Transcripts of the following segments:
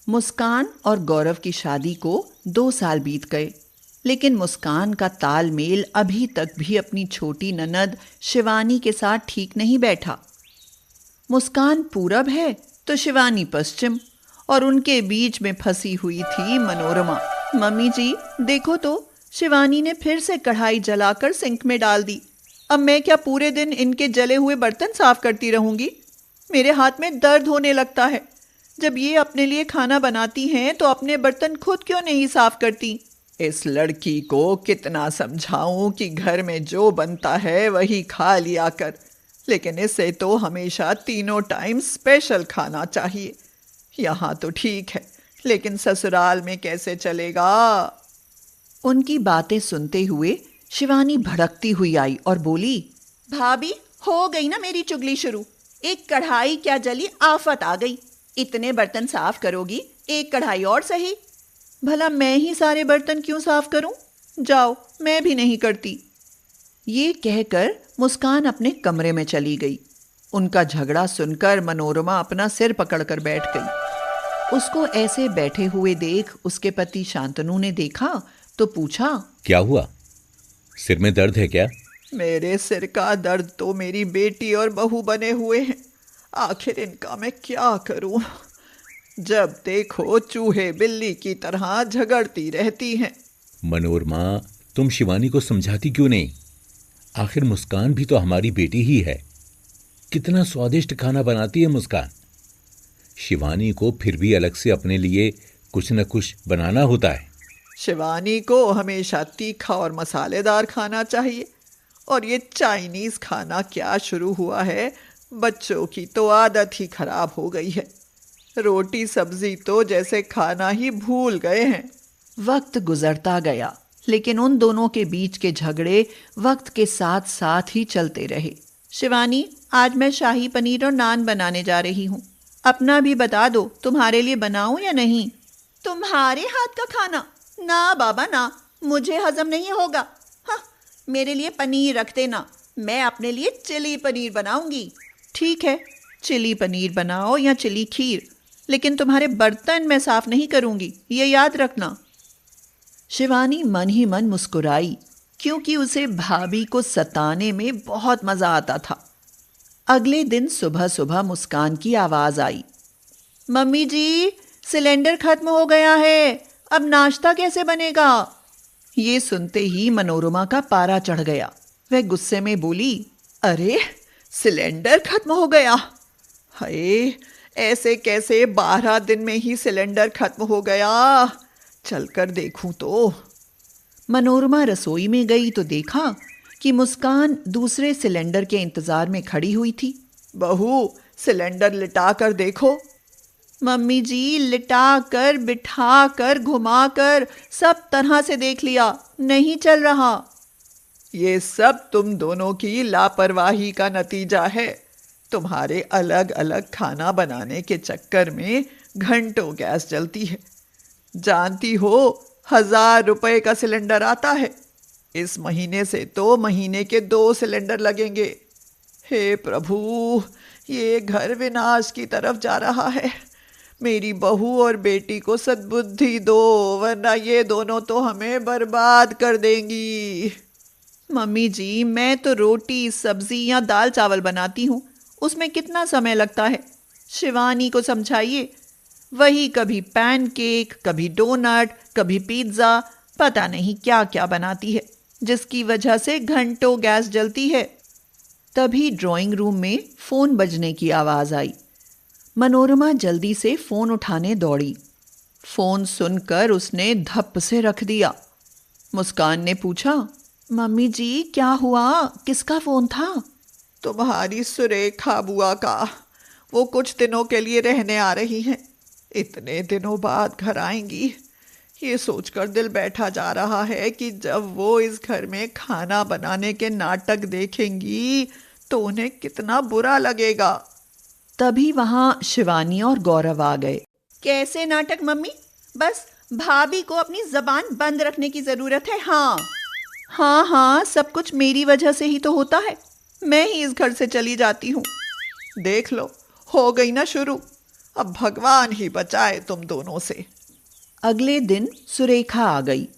मुस्कान और गौरव की शादी को 2 साल बीत गए, लेकिन मुस्कान का तालमेल अभी तक भी अपनी छोटी ननद शिवानी के साथ ठीक नहीं बैठा। मुस्कान पूरब है तो शिवानी पश्चिम, और उनके बीच में फंसी हुई थी मनोरमा। मम्मी जी देखो तो, शिवानी ने फिर से कढ़ाई जलाकर सिंक में डाल दी। अब मैं क्या पूरे दिन इनके जले हुए बर्तन साफ करती रहूंगी? मेरे हाथ में दर्द होने लगता है। जब ये अपने लिए खाना बनाती हैं तो अपने बर्तन खुद क्यों नहीं साफ करती? इस लड़की को कितना समझाऊं कि घर में जो बनता है वही खा लिया कर, लेकिन इसे तो हमेशा 3 टाइम स्पेशल खाना चाहिए। यहाँ तो ठीक है, लेकिन ससुराल में कैसे चलेगा? उनकी बातें सुनते हुए शिवानी भड़कती हुई आई और बोली, भाभी हो गई ना मेरी चुगली शुरू। एक कढ़ाई क्या जली, आफत आ गई। इतने बर्तन साफ करोगी, एक कढ़ाई और सही। भला मैं ही सारे बर्तन क्यों साफ करूं? जाओ, मैं भी नहीं करती। ये कहकर मुस्कान अपने कमरे में चली गई। उनका झगड़ा सुनकर मनोरमा अपना सिर पकड़कर बैठ गई। उसको ऐसे बैठे हुए देख उसके पति शांतनु ने देखा तो पूछा, क्या हुआ? सिर में दर्द है क्या? मेरे सिर का दर्द तो मेरी बेटी और बहू बने हुए हैं। आखिर इनका मैं क्या करूं? जब देखो चूहे बिल्ली की तरह झगड़ती रहती हैं। मनोरमा, तुम शिवानी को समझाती क्यों नहीं? आखिर मुस्कान भी तो हमारी बेटी ही है। कितना स्वादिष्ट खाना बनाती है मुस्कान। शिवानी को फिर भी अलग से अपने लिए कुछ न कुछ बनाना होता है। शिवानी को हमेशा तीखा और मसालेदार खाना चाहिए, और ये चाइनीज खाना क्या शुरू हुआ है? बच्चों की तो आदत ही खराब हो गई है। रोटी सब्जी तो जैसे खाना ही भूल गए हैं। वक्त गुजरता गया, लेकिन उन दोनों के बीच के झगड़े वक्त के साथ साथ ही चलते रहे। शिवानी, आज मैं शाही पनीर और नान बनाने जा रही हूँ। अपना भी बता दो, तुम्हारे लिए बनाऊं या नहीं? तुम्हारे हाथ का खाना? ना बाबा ना, मुझे हजम नहीं होगा। हाँ, मेरे लिए पनीर रख देना, मैं अपने लिए चिली पनीर बनाऊंगी। ठीक है, चिली पनीर बनाओ या चिली खीर, लेकिन तुम्हारे बर्तन मैं साफ नहीं करूंगी, ये याद रखना। शिवानी मन ही मन मुस्कुराई, क्योंकि उसे भाभी को सताने में बहुत मजा आता था। अगले दिन सुबह सुबह मुस्कान की आवाज आई, मम्मी जी सिलेंडर खत्म हो गया है, अब नाश्ता कैसे बनेगा? ये सुनते ही मनोरमा का पारा चढ़ गया। वह गुस्से में बोली, अरे सिलेंडर खत्म हो गया? हाय, ऐसे कैसे 12 दिन में ही सिलेंडर खत्म हो गया? चलकर देखूं तो। मनोरमा रसोई में गई तो देखा कि मुस्कान दूसरे सिलेंडर के इंतजार में खड़ी हुई थी। बहू, सिलेंडर लिटा कर देखो। मम्मी जी, लिटा कर, बिठा कर, घुमा कर, सब तरह से देख लिया, नहीं चल रहा। ये सब तुम दोनों की लापरवाही का नतीजा है। तुम्हारे अलग अलग खाना बनाने के चक्कर में घंटों गैस जलती है। जानती हो 1000 रुपए का सिलेंडर आता है। इस महीने से तो महीने के 2 सिलेंडर लगेंगे। हे प्रभु, ये घर विनाश की तरफ जा रहा है। मेरी बहू और बेटी को सद्बुद्धि दो, वरना ये दोनों तो हमें बर्बाद कर देंगी। मम्मी जी, मैं तो रोटी सब्जी या दाल चावल बनाती हूँ, उसमें कितना समय लगता है? शिवानी को समझाइए। वही कभी पैनकेक, कभी डोनट, कभी पिज्ज़ा, पता नहीं क्या क्या बनाती है, जिसकी वजह से घंटों गैस जलती है। तभी ड्राइंग रूम में फ़ोन बजने की आवाज़ आई। मनोरमा जल्दी से फ़ोन उठाने दौड़ी। फ़ोन सुनकर उसने धप से रख दिया। मुस्कान ने पूछा, मम्मी जी क्या हुआ, किसका फ़ोन था? तुम्हारी सुरेखा बुआ का। वो कुछ दिनों के लिए रहने आ रही हैं। इतने दिनों बाद घर आएंगी, ये सोचकर दिल बैठा जा रहा है कि जब वो इस घर में खाना बनाने के नाटक देखेंगी तो उन्हें कितना बुरा लगेगा। तभी वहां शिवानी और गौरव आ गए। कैसे नाटक मम्मी? बस भाभी को अपनी जबान बंद रखने की जरूरत है। हाँ, सब कुछ मेरी वजह से ही तो होता है। मैं ही इस घर से चली जाती हूँ। देख लो, हो गई ना शुरू। अब भगवान ही बचाए तुम दोनों से। अगले दिन सुरेखा आ गई।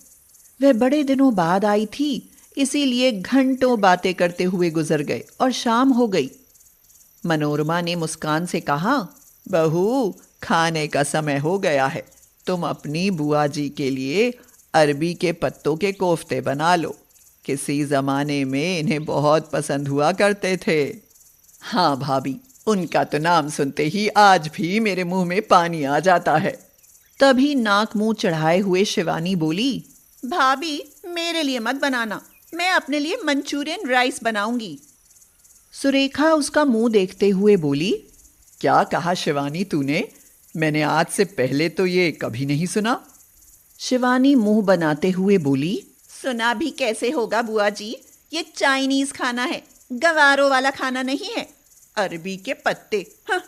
वह बड़े दिनों बाद आई थी, इसीलिए घंटों बातें करते हुए गुजर गए और शाम हो गई। मनोरमा ने मुस्कान से कहा, बहू, खाने का समय हो गया है। तुम अपनी बुआ जी के लिए अरबी के पत्तों के कोफ्ते बना लो। किसी जमाने में इन्हें बहुत पसंद हुआ करते थे। हाँ भाभी, उनका तो नाम सुनते ही आज भी मेरे मुंह में पानी आ जाता है। तभी नाक मुंह चढ़ाए हुए शिवानी बोली, भाभी, मेरे लिए मत बनाना, मैं अपने लिए मंचूरियन राइस बनाऊंगी। सुरेखा उसका मुंह देखते हुए बोली, क्या कहा शिवानी तूने? मैंने आज से पहले तो ये कभी नहीं सुना। शिवानी मुंह बनाते हुए बोली, सुना भी कैसे होगा बुआ जी, ये चाइनीज खाना है, गवारों वाला खाना नहीं है। अरबी के पत्ते, हाँ।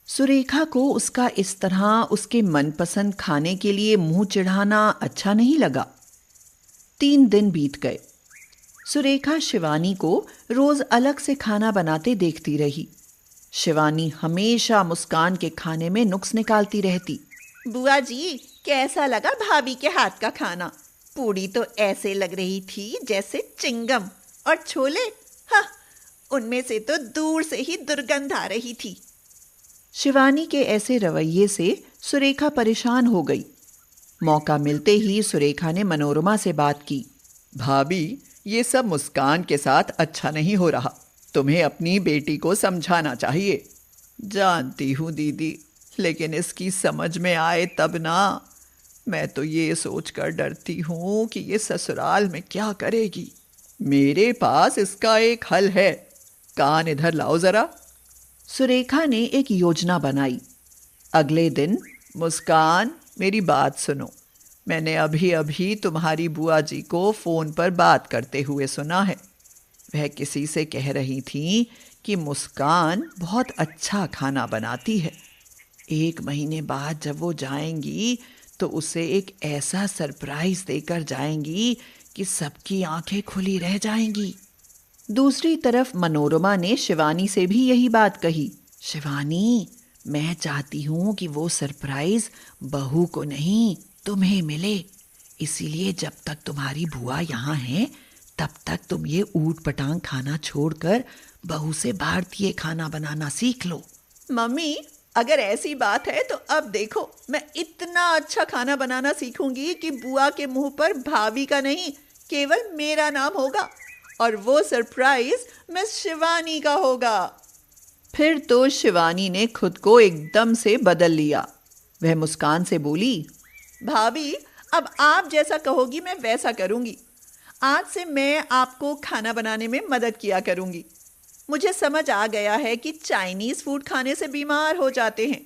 सुरेखा को उसका इस तरह उसके मनपसंद खाने के लिए मुंह चिढ़ाना अच्छा नहीं लगा। 3 दिन बीत गए। सुरेखा शिवानी को रोज अलग से खाना बनाते देखती रही। शिवानी हमेशा मुस्कान के खाने में नुक्स निकालती रहती। बुआ जी, कैसा लगा भाभी के हाथ का खाना? पूड़ी तो ऐसे लग रही थी जैसे चिंगम, और छोले, हाँ, उनमें से तो दूर से ही दुर्गंध आ रही थी। शिवानी के ऐसे रवैये से सुरेखा परेशान हो गई। मौका मिलते ही सुरेखा ने मनोरमा से बात की। भाभी, ये सब मुस्कान के साथ अच्छा नहीं हो रहा। तुम्हें अपनी बेटी को समझाना चाहिए। जानती हूँ दीदी, लेकिन इसकी समझ में आए तब ना। मैं तो ये सोचकर डरती हूँ कि ये ससुराल में क्या करेगी। मेरे पास इसका एक हल है। कान इधर लाओ जरा। सुरेखा ने एक योजना बनाई। अगले दिन, मुस्कान, मेरी बात सुनो। मैंने अभी अभी तुम्हारी बुआ जी को फ़ोन पर बात करते हुए सुना है। वह किसी से कह रही थी कि मुस्कान बहुत अच्छा खाना बनाती है। 1 महीने बाद जब वो जाएंगी तो उसे एक ऐसा सरप्राइज देकर जाएंगी कि सबकी आंखें खुली रह जाएंगी। दूसरी तरफ मनोरमा ने शिवानी से भी यही बात कही। शिवानी, मैं चाहती हूँ कि वो सरप्राइज बहू को नहीं, तुम्हें मिले। इसीलिए जब तक तुम्हारी बुआ यहाँ है तब तक तुम ये ऊट पटांग खाना छोड़कर बहू से भारतीय खाना बनाना सीख लो। मम्मी, अगर ऐसी बात है तो अब देखो, मैं इतना अच्छा खाना बनाना सीखूंगी कि बुआ के मुंह पर भाभी का नहीं, केवल मेरा नाम होगा, और वो सरप्राइज मिस शिवानी का होगा। फिर तो शिवानी ने खुद को एकदम से बदल लिया। वह मुस्कान से बोली, भाभी, अब आप जैसा कहोगी मैं वैसा करूंगी। आज से मैं आपको खाना बनाने में मदद किया करूंगी। मुझे समझ आ गया है कि चाइनीज फूड खाने से बीमार हो जाते हैं।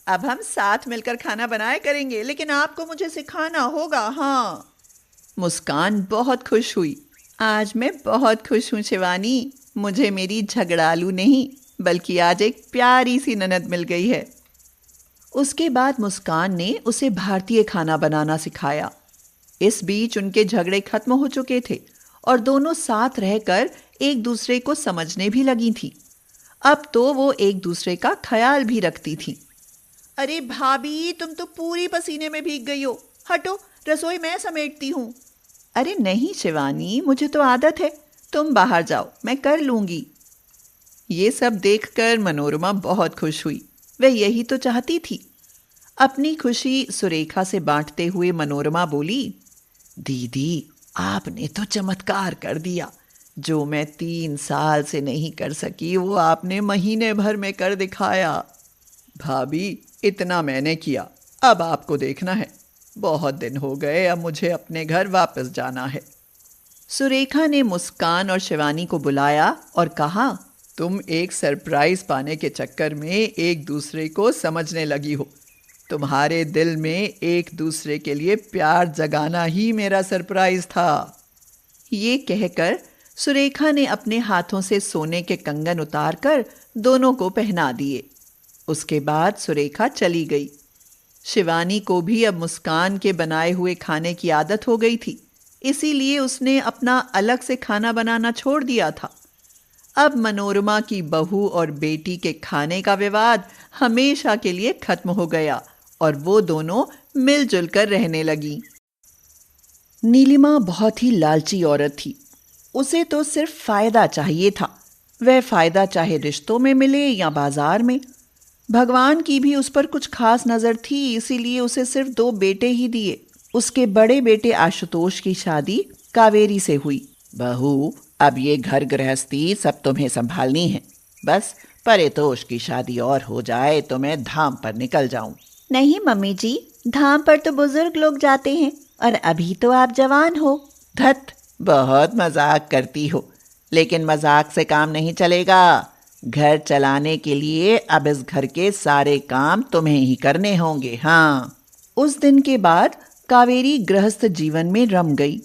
अब हम साथ मिलकर खाना बनाया करेंगे, लेकिन आपको मुझे सिखाना होगा। हाँ। मुस्कान बहुत खुश हुई। आज मैं बहुत खुश हूँ शिवानी। मुझे मेरी झगड़ालू नहीं बल्कि आज एक प्यारी सी ननद मिल गई है। उसके बाद मुस्कान ने उसे भारतीय खाना बनाना सिखाया। इस बीच उनके झगड़े खत्म हो चुके थे और दोनों साथ रहकर एक दूसरे को समझने भी लगी थी। अब तो वो एक दूसरे का ख्याल भी रखती थी। अरे भाभी, तुम तो पूरी पसीने में भीग गई हो। हटो, रसोई मैं समेटती हूँ। अरे नहीं शिवानी, मुझे तो आदत है। तुम बाहर जाओ, मैं कर लूंगी। ये सब देखकर मनोरमा बहुत खुश हुई। वह यही तो चाहती थी। अपनी खुशी सुरेखा से बांटते हुए मनोरमा बोली, दीदी, आपने तो चमत्कार कर दिया। जो मैं 3 साल से नहीं कर सकी वो आपने महीने भर में कर दिखाया। भाभी, इतना मैंने किया, अब आपको देखना है। बहुत दिन हो गए, अब मुझे अपने घर वापस जाना है। सुरेखा ने मुस्कान और शिवानी को बुलाया और कहा, तुम एक सरप्राइज पाने के चक्कर में एक दूसरे को समझने लगी हो। तुम्हारे दिल में एक दूसरे के लिए प्यार जगाना ही मेरा सरप्राइज था। ये कहकर सुरेखा ने अपने हाथों से सोने के कंगन उतारकर दोनों को पहना दिए। उसके बाद सुरेखा चली गई। शिवानी को भी अब मुस्कान के बनाए हुए खाने की आदत हो गई थी, इसीलिए उसने अपना अलग से खाना बनाना छोड़ दिया था। अब मनोरमा की बहू और बेटी के खाने का विवाद हमेशा के लिए खत्म हो गया और वो दोनों मिलजुल कर रहने लगी। नीलिमा बहुत ही लालची औरत थी। उसे तो सिर्फ फायदा चाहिए था, वह फायदा चाहे रिश्तों में मिले या बाजार में। भगवान की भी उस पर कुछ खास नजर थी, इसीलिए उसे सिर्फ 2 बेटे ही दिए। उसके बड़े बेटे आशुतोष की शादी कावेरी से हुई। बहू, अब ये घर गृहस्थी सब तुम्हें संभालनी है। बस परितोष की शादी और हो जाए तो मैं धाम पर निकल जाऊं। नहीं मम्मी जी, धाम पर तो बुजुर्ग लोग जाते हैं और अभी तो आप जवान हो। धत, बहुत मजाक करती हो, लेकिन मजाक से काम नहीं चलेगा। घर चलाने के लिए अब इस घर के सारे काम तुम्हें ही करने होंगे। हाँ। उस दिन के बाद कावेरी गृहस्थ जीवन में रम गई।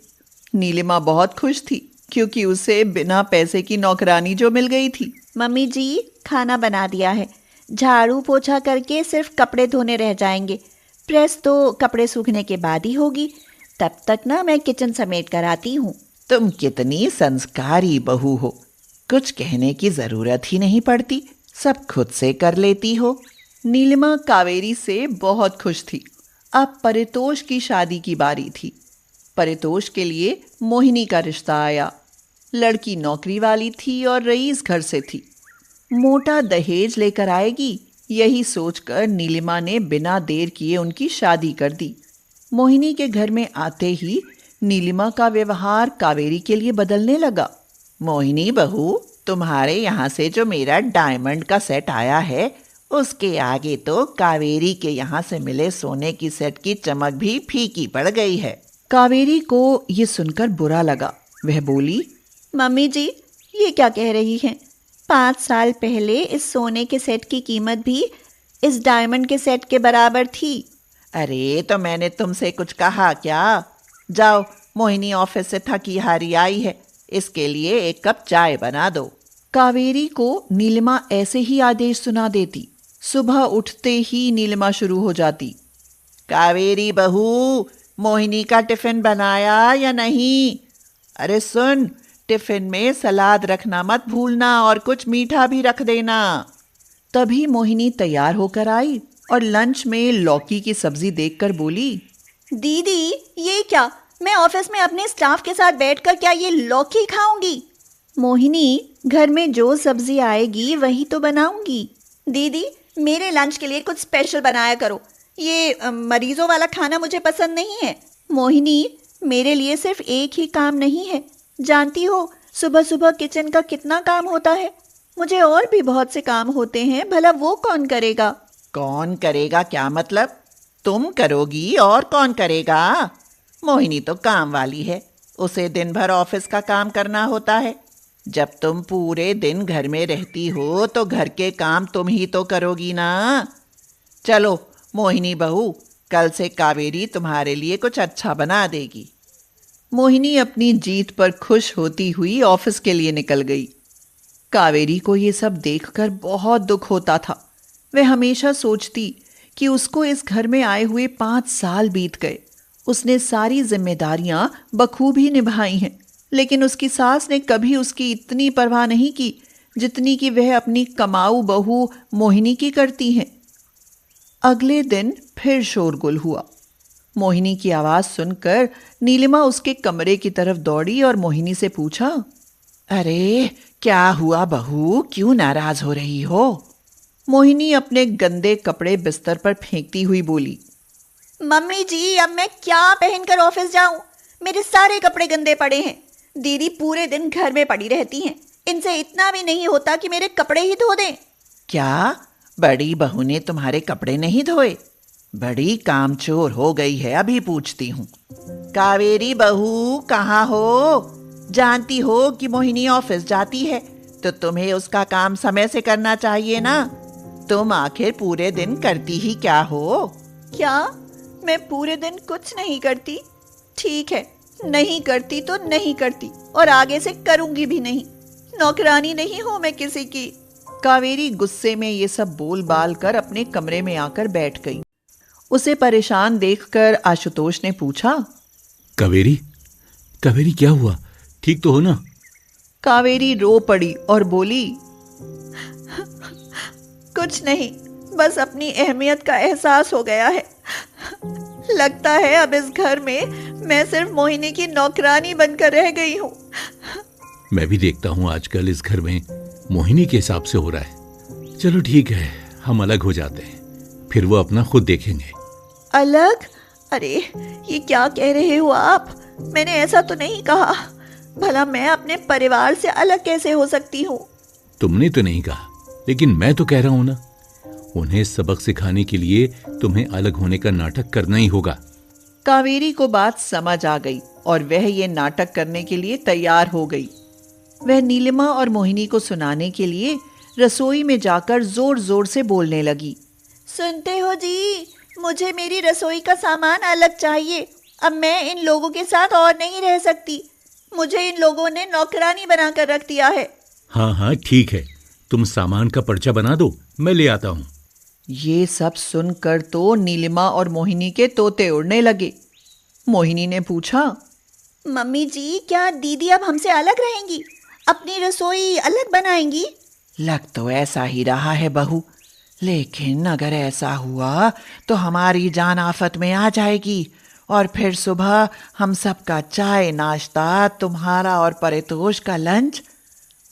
नीलिमा बहुत खुश थी क्योंकि उसे बिना पैसे की नौकरानी जो मिल गई थी। मम्मी जी, खाना बना दिया है। झाड़ू पोछा करके सिर्फ कपड़े धोने रह जाएंगे। प्रेस तो कपड़े सूखने के बाद ही होगी। तब तक ना मैं किचन समेट कर आती हूँ। तुम कितनी संस्कारी बहू हो, कुछ कहने की जरूरत ही नहीं पड़ती, सब खुद से कर लेती हो। नीलिमा कावेरी से बहुत खुश थी। अब परितोष की शादी की बारी थी। परितोष के लिए मोहिनी का रिश्ता आया। लड़की नौकरी वाली थी और रईस घर से थी। मोटा दहेज लेकर आएगी, यही सोचकर नीलिमा ने बिना देर किए उनकी शादी कर दी। मोहिनी के घर में आते ही नीलिमा का व्यवहार कावेरी के लिए बदलने लगा। मोहिनी बहू, तुम्हारे यहाँ से जो मेरा डायमंड का सेट आया है, उसके आगे तो कावेरी के यहाँ से मिले सोने की सेट की चमक भी फीकी पड़ गई है। कावेरी को ये सुनकर बुरा लगा। वह बोली, मम्मी जी, ये क्या कह रही हैं? 5 साल पहले इस सोने के सेट की कीमत भी इस डायमंड के सेट के बराबर थी। अरे तो मैंने तुमसे कुछ कहा क्या? जाओ, मोहिनी ऑफिस से थकी हारी आई है, इसके लिए 1 कप चाय बना दो। कावेरी को नीलिमा ऐसे ही आदेश सुना देती। सुबह उठते ही नीलिमा शुरू हो जाती, कावेरी बहू, मोहिनी का टिफिन बनाया या नहीं? अरे सुन, टिफिन में सलाद रखना मत भूलना और कुछ मीठा भी रख देना। तभी मोहिनी तैयार होकर आई और लंच में लौकी की सब्जी देखकर बोली, दीदी, ये क्या? मैं ऑफिस में अपने स्टाफ के साथ बैठकर क्या ये लौकी खाऊंगी? मोहिनी, घर में जो सब्जी आएगी वही तो बनाऊंगी। दीदी, मेरे लंच के लिए कुछ स्पेशल बनाया करो। ये मरीजों वाला खाना मुझे पसंद नहीं है। मोहिनी, मेरे लिए सिर्फ एक ही काम नहीं है। जानती हो, सुबह सुबह किचन का कितना काम होता है। मुझे और भी बहुत से काम होते हैं, भला वो कौन करेगा? कौन करेगा क्या मतलब? तुम करोगी और कौन करेगा? मोहिनी तो काम वाली है, उसे दिन भर ऑफिस का काम करना होता है। जब तुम पूरे दिन घर में रहती हो तो घर के काम तुम ही तो करोगी ना। चलो मोहिनी बहू, कल से कावेरी तुम्हारे लिए कुछ अच्छा बना देगी। मोहिनी अपनी जीत पर खुश होती हुई ऑफिस के लिए निकल गई। कावेरी को ये सब देखकर बहुत दुख होता था। वह हमेशा सोचती कि उसको इस घर में आए हुए 5 साल बीत गए। उसने सारी जिम्मेदारियां बखूबी निभाई हैं, लेकिन उसकी सास ने कभी उसकी इतनी परवाह नहीं की जितनी कि वह अपनी कमाऊ बहू मोहिनी की करती हैं। अगले दिन फिर शोरगुल हुआ। मोहिनी की आवाज़ सुनकर नीलिमा उसके कमरे की तरफ दौड़ी और मोहिनी से पूछा, अरे क्या हुआ बहू, क्यों नाराज हो रही हो? मोहिनी अपने गंदे कपड़े बिस्तर पर फेंकती हुई बोली, मम्मी जी, अब मैं क्या पहनकर ऑफिस जाऊं? मेरे सारे कपड़े गंदे पड़े हैं। दीदी पूरे दिन घर में पड़ी रहती हैं, इनसे इतना भी नहीं होता कि मेरे कपड़े ही धो दें। क्या बड़ी बहू ने तुम्हारे कपड़े नहीं धोए? बड़ी कामचोर हो गई है, अभी पूछती हूँ। कावेरी बहू, कहाँ हो? जानती हो कि मोहिनी ऑफिस जाती है तो तुम्हें उसका काम समय से करना चाहिए ना। तुम आखिर पूरे दिन करती ही क्या हो? क्या मैं पूरे दिन कुछ नहीं करती? ठीक है, नहीं करती तो नहीं करती और आगे से करूंगी भी नहीं। नौकरानी नहीं हूं मैं किसी की। कावेरी गुस्से में ये सब बोल बाल कर अपने कमरे में आकर बैठ गई। उसे परेशान देखकर आशुतोष ने पूछा, कावेरी, कावेरी क्या हुआ? ठीक तो हो ना? कावेरी रो पड़ी और बोली, कुछ नहीं, बस अपनी अहमियत का एहसास हो गया है। लगता है अब इस घर में मैं सिर्फ मोहिनी की नौकरानी बनकर रह गई हूँ। मैं भी देखता हूँ आजकल इस घर में मोहिनी के हिसाब से हो रहा है। चलो ठीक है, हम अलग हो जाते हैं, फिर वो अपना खुद देखेंगे। अलग? अरे ये क्या कह रहे हो आप? मैंने ऐसा तो नहीं कहा। भला मैं अपने परिवार से अलग कैसे हो सकती हूँ? तुमने तो नहीं कहा, लेकिन मैं तो कह रहा हूं ना, उन्हें सबक सिखाने के लिए तुम्हें अलग होने का नाटक करना ही होगा। कावेरी को बात समझ आ गई और वह ये नाटक करने के लिए तैयार हो गई। वह नीलिमा और मोहिनी को सुनाने के लिए रसोई में जाकर जोर जोर से बोलने लगी। सुनते हो जी, मुझे मेरी रसोई का सामान अलग चाहिए। अब मैं इन लोगों के साथ और नहीं रह सकती। मुझे इन लोगों ने नौकरानी बनाकर रख दिया है। हाँ हाँ ठीक है, तुम सामान का पर्चा बना दो, मैं ले आता हूँ। ये सब सुनकर तो नीलिमा और मोहिनी के तोते उड़ने लगे। मोहिनी ने पूछा, मम्मी जी, क्या दीदी अब हमसे अलग रहेंगी? अपनी रसोई अलग बनाएंगी? लग तो ऐसा ही रहा है बहू, लेकिन अगर ऐसा हुआ तो हमारी जान आफत में आ जाएगी और फिर सुबह हम सबका चाय नाश्ता, तुम्हारा और परितोष का लंच।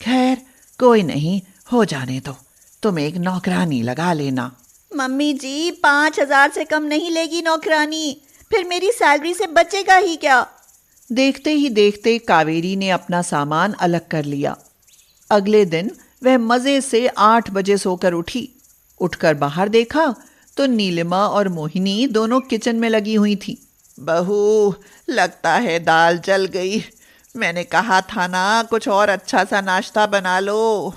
खैर कोई नहीं, हो जाने दो, तुम एक नौकरानी लगा लेना। मम्मी जी, 5,000 से कम नहीं लेगी नौकरानी, फिर मेरी सैलरी से बचेगा ही क्या? देखते ही देखते कावेरी ने अपना सामान अलग कर लिया। अगले दिन वह मजे से 8 बजे सोकर उठी। उठकर बाहर देखा तो नीलिमा और मोहिनी दोनों किचन में लगी हुई थी। बहू, लगता है दाल जल गई। मैंने कहा था ना, कुछ और अच्छा सा नाश्ता बना लो।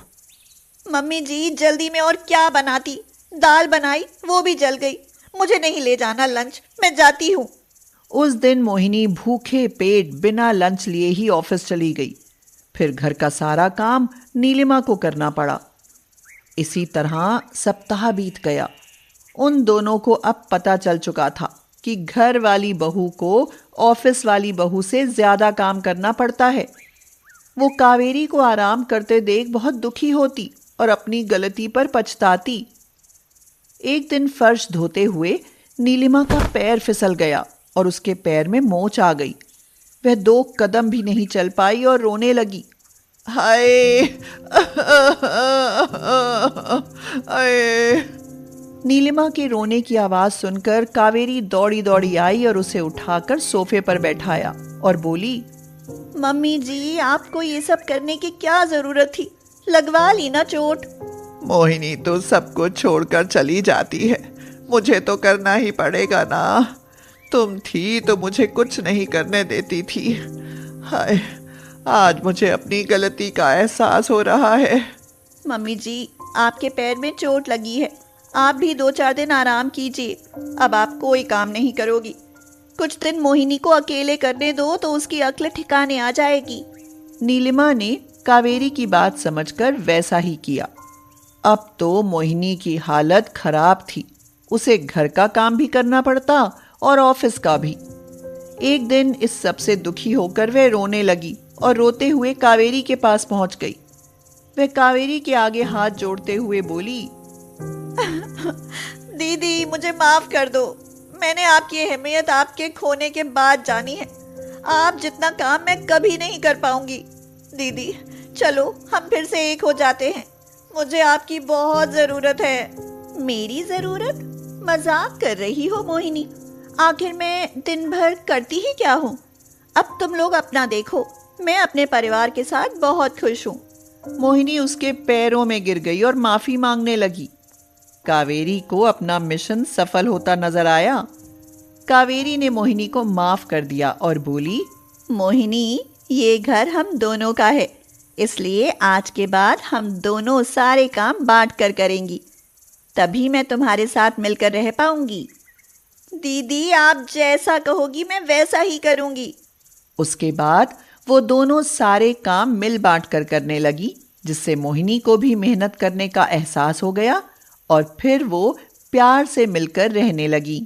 मम्मी जी, जल्दी में और क्या बनाती? दाल बनाई, वो भी जल गई। मुझे नहीं ले जाना लंच, मैं जाती हूँ। उस दिन मोहिनी भूखे पेट बिना लंच लिए ही ऑफिस चली गई। फिर घर का सारा काम नीलिमा को करना पड़ा। इसी तरह सप्ताह बीत गया। उन दोनों को अब पता चल चुका था कि घर वाली बहू को ऑफिस वाली बहू से ज्यादा काम करना पड़ता है। वो कावेरी को आराम करते देख बहुत दुखी होती और अपनी गलती पर पछताती। एक दिन फर्श धोते हुए नीलिमा का पैर फिसल गया और उसके पैर में मोच आ गई। वह 2 कदम भी नहीं चल पाई और रोने लगी। हाय हाय। नीलिमा के रोने की आवाज सुनकर कावेरी दौड़ी दौड़ी आई और उसे उठाकर सोफे पर बैठाया और बोली, मम्मी जी, आपको ये सब करने की क्या जरूरत थी? लगवा ली ना चोट। मोहिनी तो सब कुछ छोड़कर चली जाती है, मुझे तो करना ही पड़ेगा ना। तुम थी तो मुझे कुछ नहीं करने देती थी। हाय, आज मुझे अपनी गलती का एहसास हो रहा है। मम्मी जी, आपके पैर में चोट लगी है, आप भी 2-4 दिन आराम कीजिए। अब आप कोई काम नहीं करोगी। कुछ दिन मोहिनी को अकेले करने दो तो उसकी अक्ल ठिकाने आ जाएगी। नीलिमा ने कावेरी की बात समझकर वैसा ही किया। अब तो मोहिनी की हालत खराब थी। उसे घर का काम भी करना पड़ता और ऑफिस का भी। एक दिन इस सब से दुखी होकर वह रोने लगी और रोते हुए कावेरी के पास पहुंच गई। वह कावेरी के आगे हाथ जोड़ते हुए बोली, दीदी, मुझे माफ कर दो। मैंने आपकी अहमियत आपके खोने के बाद जानी है। आप जितना काम मैं कभी नहीं कर पाऊंगी। दीदी, चलो हम फिर से एक हो जाते हैं। मुझे आपकी बहुत जरूरत है। मेरी जरूरत? मजाक कर रही हो मोहिनी? आखिर मैं दिन भर करती ही क्या हूँ? अब तुम लोग अपना देखो, मैं अपने परिवार के साथ बहुत खुश हूँ। मोहिनी उसके पैरों में गिर गई और माफी मांगने लगी। कावेरी को अपना मिशन सफल होता नजर आया। कावेरी ने मोहिनी को माफ कर दिया और बोली, मोहिनी, ये घर हम दोनों का है, इसलिए आज के बाद हम दोनों सारे काम बांट कर करेंगी, तभी मैं तुम्हारे साथ मिलकर रह पाऊंगी। दीदी, आप जैसा कहोगी मैं वैसा ही करूंगी। उसके बाद वो दोनों सारे काम मिल बांट कर करने लगी, जिससे मोहिनी को भी मेहनत करने का एहसास हो गया और फिर वो प्यार से मिलकर रहने लगी।